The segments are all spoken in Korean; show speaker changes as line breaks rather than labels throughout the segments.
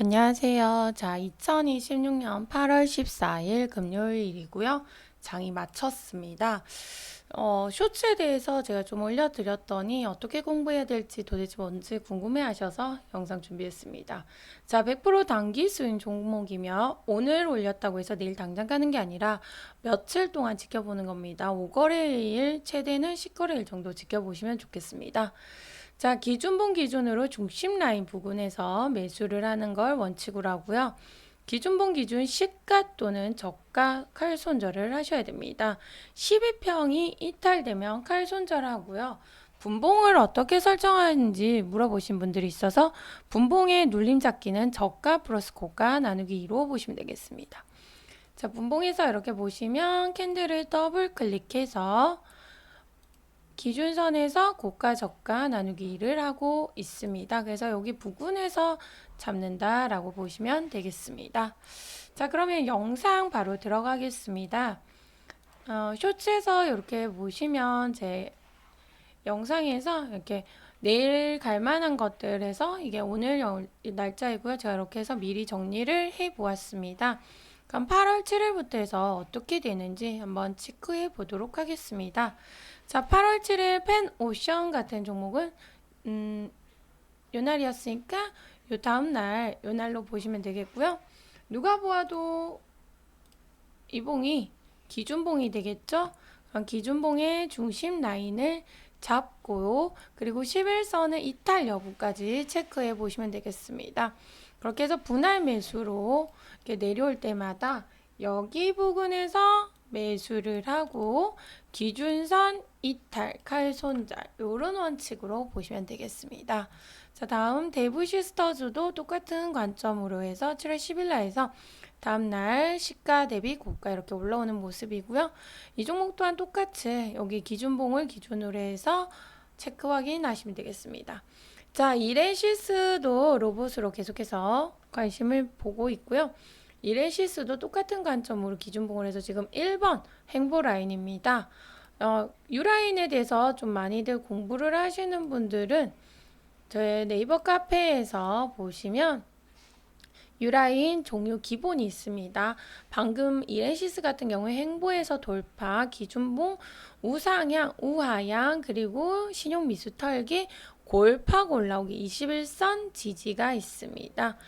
안녕하세요. 자, 2026년 8월 14일 금요일이고요. 장이 마쳤습니다. 쇼츠에 대해서 제가 좀 올려드렸더니 어떻게 공부해야 될지 도대체 뭔지 궁금해 하셔서 영상 준비했습니다. 자, 100% 단기 수익 종목이며 오늘 올렸다고 해서 내일 당장 가는 게 아니라 며칠 동안 지켜보는 겁니다. 5거래일, 최대는 10거래일 정도 지켜보시면 좋겠습니다. 자, 기준봉 기준으로 중심 라인 부근에서 매수를 하는 걸 원칙으로 하고요. 기준봉 기준 시가 또는 저가 칼 손절을 하셔야 됩니다. 12평이 이탈되면 칼 손절하고요. 분봉을 어떻게 설정하는지 물어보신 분들이 있어서 분봉의 눌림 잡기는 저가 플러스 고가 나누기 2로 보시면 되겠습니다. 자, 분봉에서 이렇게 보시면 캔들을 더블 클릭해서 기준선에서 고가 저가 나누기 2를 하고 있습니다. 그래서 여기 부근에서 잡는다라고 보시면 되겠습니다. 자, 그러면 영상 바로 들어가겠습니다. 쇼츠에서 이렇게 보시면 제 영상에서 이렇게 내일 갈 만한 것들에서 이게 오늘 날짜이고요. 제가 이렇게 해서 미리 정리를 해 보았습니다. 그럼 8월 7일부터 해서 어떻게 되는지 한번 체크해 보도록 하겠습니다. 자, 8월 7일 펜 오션 같은 종목은 요 날이었으니까 요 다음 날 요 날로 보시면 되겠고요. 누가 보아도 이 봉이 기준봉이 되겠죠? 그럼 기준봉의 중심 라인을 잡고 그리고 11선의 이탈 여부까지 체크해 보시면 되겠습니다. 그렇게 해서 분할 매수로 이렇게 내려올 때마다 여기 부근에서 매수를 하고 기준선 이탈, 칼 손절 이런 원칙으로 보시면 되겠습니다. 자, 다음 데브시스터즈도 똑같은 관점으로 해서 7월 10일 날에서 다음날 시가 대비 고가 이렇게 올라오는 모습이고요. 이 종목 또한 똑같이 여기 기준봉을 기준으로 해서 체크 확인하시면 되겠습니다. 자, 이레시스도 로봇으로 계속해서 관심을 보고 있고요. 이레시스도 똑같은 관점으로 기준봉을 해서 지금 1번 행보 라인입니다. U라인에 대해서 좀 많이들 공부를 하시는 분들은 저의 네이버 카페에서 보시면 U라인 종류 기본이 있습니다. 방금 이레시스 같은 경우에 행보에서 돌파, 기준봉, 우상향, 우하향, 그리고 신용 미수 털기, 골팍 올라오기 21선 지지가 있습니다.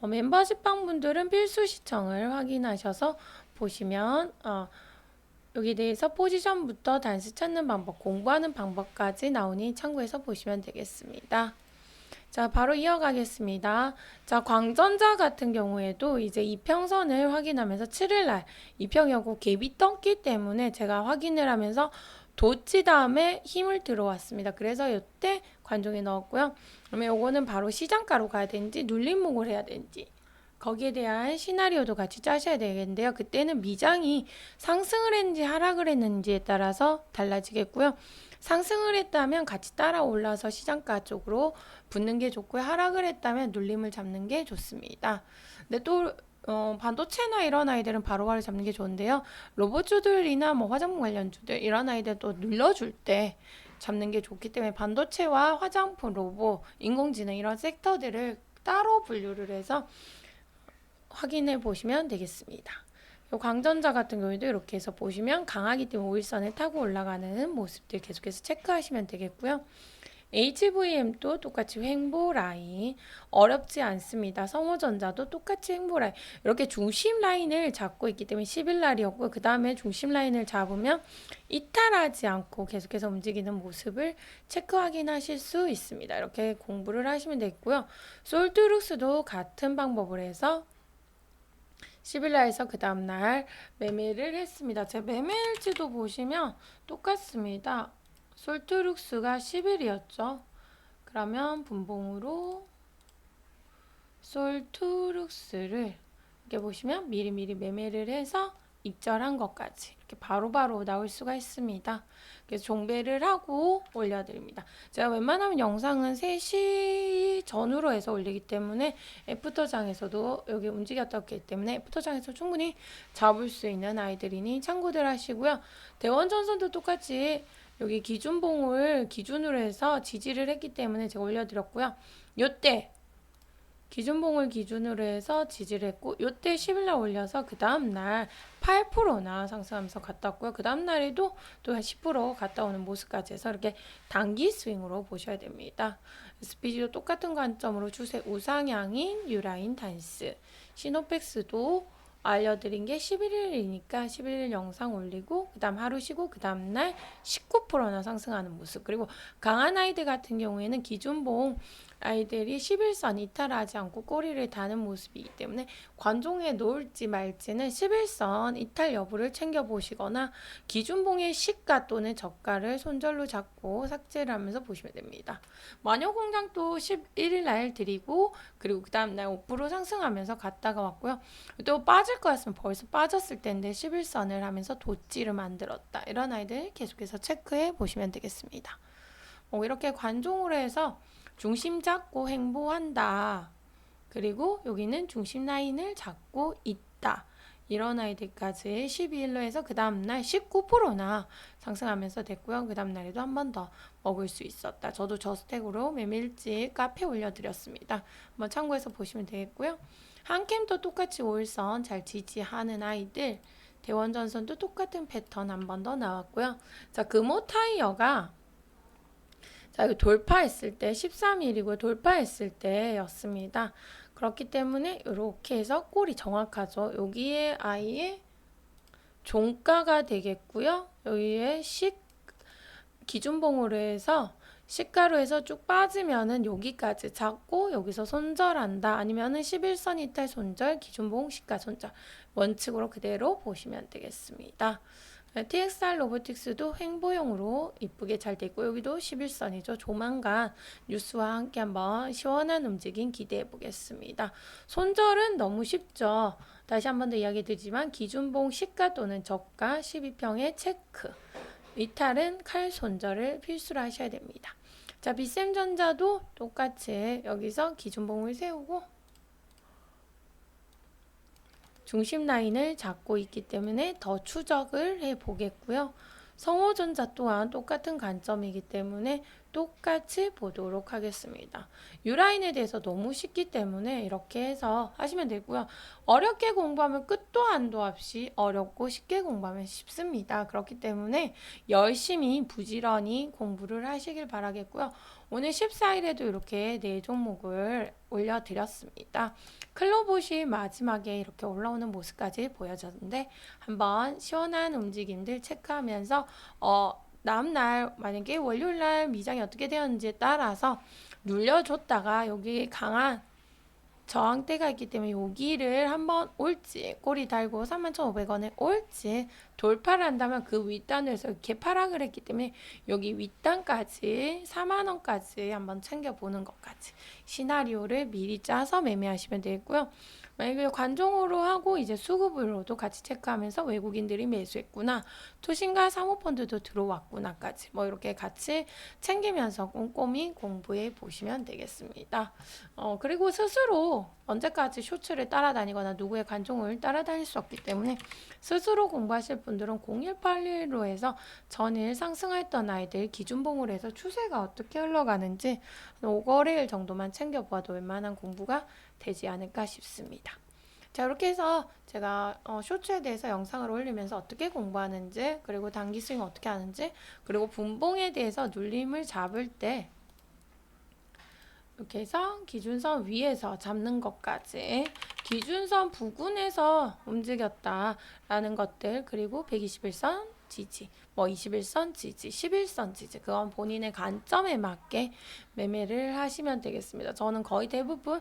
멤버십방 분들은 필수 시청을 확인하셔서 보시면 여기 대해서 포지션부터 단수 찾는 방법, 공부하는 방법까지 나오니 참고해서 보시면 되겠습니다. 자, 바로 이어가겠습니다. 자, 광전자 같은 경우에도 이제 이평선을 확인하면서 7일날 이평이었고 갭이 떴기 때문에 제가 확인을 하면서 도치 다음에 힘을 들어왔습니다. 그래서 이때 관종에 넣었고요. 그러면 이거는 바로 시장가로 가야 되는지 눌림목을 해야 되는지 거기에 대한 시나리오도 같이 짜셔야 되겠는데요. 그때는 미장이 상승을 했는지 하락을 했는지에 따라서 달라지겠고요. 상승을 했다면 같이 따라 올라서 시장가 쪽으로 붙는 게 좋고요. 하락을 했다면 눌림을 잡는 게 좋습니다. 근데 또 반도체나 이런 아이들은 바로바로 잡는 게 좋은데요. 로봇주들이나 뭐 화장품 관련주들 이런 아이들 또 눌러줄 때 잡는 게 좋기 때문에 반도체와 화장품, 로봇, 인공지능 이런 섹터들을 따로 분류를 해서 확인해 보시면 되겠습니다. 광전자 같은 경우에도 이렇게 해서 보시면 강하기 때문에 5일선을 타고 올라가는 모습들 계속해서 체크하시면 되겠고요. HVM도 똑같이 횡보 라인 어렵지 않습니다. 성호전자도 똑같이 횡보 라인 이렇게 중심 라인을 잡고 있기 때문에 10일 날이었고 그 다음에 중심 라인을 잡으면 이탈하지 않고 계속해서 움직이는 모습을 체크 확인하실 수 있습니다. 이렇게 공부를 하시면 되겠고요. 솔트룩스도 같은 방법을 해서 10일날에서 그 다음날 매매를 했습니다. 제 매매일지도 보시면 똑같습니다. 솔트룩스가 10일이었죠. 그러면 분봉으로 솔트룩스를 이렇게 보시면 미리미리 매매를 해서 익절한 것까지 이렇게 바로바로 나올 수가 있습니다. 그래서 종배를 하고 올려드립니다. 제가 웬만하면 영상은 3시 전후로 해서 올리기 때문에 애프터장에서도 여기 움직였었기 때문에 애프터장에서 충분히 잡을 수 있는 아이들이니 참고들 하시고요. 대원전선도 똑같이 여기 기준봉을 기준으로 해서 지지를 했기 때문에 제가 올려드렸고요. 요때 기준봉을 기준으로 해서 지지를 했고 요때 10일날 올려서 그 다음날 8%나 상승하면서 갔다 왔고요. 그 다음날에도 또 10% 갔다 오는 모습까지 해서 이렇게 단기 스윙으로 보셔야 됩니다. SPG도 똑같은 관점으로 추세 우상향인 유라인 단스, 시노펙스도 알려드린 게 11일이니까 11일 영상 올리고 그 다음 하루 쉬고 그 다음날 19%나 상승하는 모습. 그리고 강한 아이들 같은 경우에는 기준봉 아이들이 11선 이탈하지 않고 꼬리를 다는 모습이기 때문에 관종에 놓을지 말지는 11선 이탈 여부를 챙겨보시거나 기준봉의 시가 또는 저가를 손절로 잡고 삭제를 하면서 보시면 됩니다. 마녀공장도 11일 날 드리고 그리고 그 다음날 5% 상승하면서 갔다가 왔고요. 또 빠질 거였으면 벌써 빠졌을 텐데 11선을 하면서 도찌를 만들었다. 이런 아이들 계속해서 체크해 보시면 되겠습니다. 이렇게 관종으로 해서 중심 잡고 행보한다. 그리고 여기는 중심 라인을 잡고 있다. 이런 아이들까지 12일로 해서 그 다음날 19%나 상승하면서 됐고요. 그 다음날에도 한 번 더 먹을 수 있었다. 저도 저스택으로 매일찍 카페 올려드렸습니다. 한번 참고해서 보시면 되겠고요. 한캠도 똑같이 5일선 잘 지지하는 아이들, 대원전선도 똑같은 패턴 한 번 더 나왔고요. 자, 금호 타이어가 자, 이거 돌파했을 때 13일이고 돌파했을 때였습니다. 그렇기 때문에 이렇게 해서 꼴이 정확하죠. 여기에 아이의 종가가 되겠고요. 여기에 기준봉으로 해서 시가로 해서 쭉 빠지면은 여기까지 잡고 여기서 손절한다. 아니면은 11선 이탈 손절, 기준봉 시가 손절 원칙으로 그대로 보시면 되겠습니다. TXR 로보틱스도 행보용으로 이쁘게 잘 되고 여기도 11선이죠. 조만간 뉴스와 함께 한번 시원한 움직임 기대해 보겠습니다. 손절은 너무 쉽죠. 다시 한 번 더 이야기 드리지만 기준봉 시가 또는 저가 12평의 체크. 이탈은 칼 손절을 필수로 하셔야 됩니다. 자, 비샘전자도 똑같이 여기서 기준봉을 세우고 중심 라인을 잡고 있기 때문에 더 추적을 해 보겠고요. 성호전자 또한 똑같은 관점이기 때문에 똑같이 보도록 하겠습니다. U라인에 대해서 너무 쉽기 때문에 이렇게 해서 하시면 되고요. 어렵게 공부하면 끝도 한도 없이 어렵고 쉽게 공부하면 쉽습니다. 그렇기 때문에 열심히 부지런히 공부를 하시길 바라겠고요. 오늘 14일에도 이렇게 4종목을 올려드렸습니다. 클로봇이 마지막에 이렇게 올라오는 모습까지 보여졌는데 한번 시원한 움직임들 체크하면서 다음날 만약에 월요일날 미장이 어떻게 되었는지에 따라서 눌려줬다가 여기 강한 저항대가 있기 때문에 여기를 한번 올지 꼬리 달고 31,500원에 올지 돌파를 한다면 그 윗단에서 이렇게 하락을 했기 때문에 여기 윗단까지 4만원까지 한번 챙겨보는 것까지 시나리오를 미리 짜서 매매하시면 되겠고요. 만약에 관종으로 하고 이제 수급으로도 같이 체크하면서 외국인들이 매수했구나, 투신과 사모펀드도 들어왔구나까지 뭐 이렇게 같이 챙기면서 꼼꼼히 공부해 보시면 되겠습니다. 그리고 스스로 언제까지 쇼츠를 따라다니거나 누구의 관종을 따라다닐 수 없기 때문에 스스로 공부하실 분들은 0181로 해서 전일 상승했던 아이들 기준봉으로 해서 추세가 어떻게 흘러가는지 5거래일 정도만 챙겨봐도 웬만한 공부가 되지 않을까 싶습니다. 자, 이렇게 해서 제가 쇼츠에 대해서 영상을 올리면서 어떻게 공부하는지, 그리고 단기 스윙 어떻게 하는지, 그리고 분봉에 대해서 눌림을 잡을 때 이렇게 해서 기준선 위에서 잡는 것까지, 기준선 부근에서 움직였다라는 것들, 그리고 121선 지지, 뭐 21선 지지, 11선 지지, 그건 본인의 관점에 맞게 매매를 하시면 되겠습니다. 저는 거의 대부분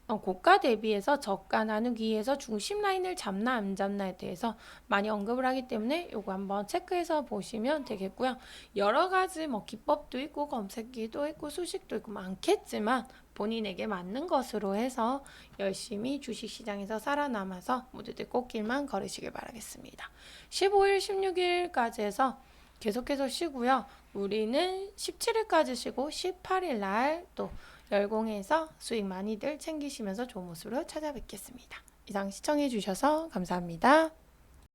고가 대비해서 저가 나누기에서 중심 라인을 잡나 안 잡나에 대해서 많이 언급을 하기 때문에 요거 한번 체크해서 보시면 되겠고요. 여러 가지 뭐 기법도 있고 검색기도 있고 수식도 있고 많겠지만 본인에게 맞는 것으로 해서 열심히 주식시장에서 살아남아서 모두들 꽃길만 걸으시길 바라겠습니다. 15일, 16일까지 해서 계속해서 쉬고요. 우리는 17일까지 쉬고 18일 날 또 열공해서 수익 많이들 챙기시면서 좋은 모습으로 찾아뵙겠습니다. 이상 시청해 주셔서 감사합니다.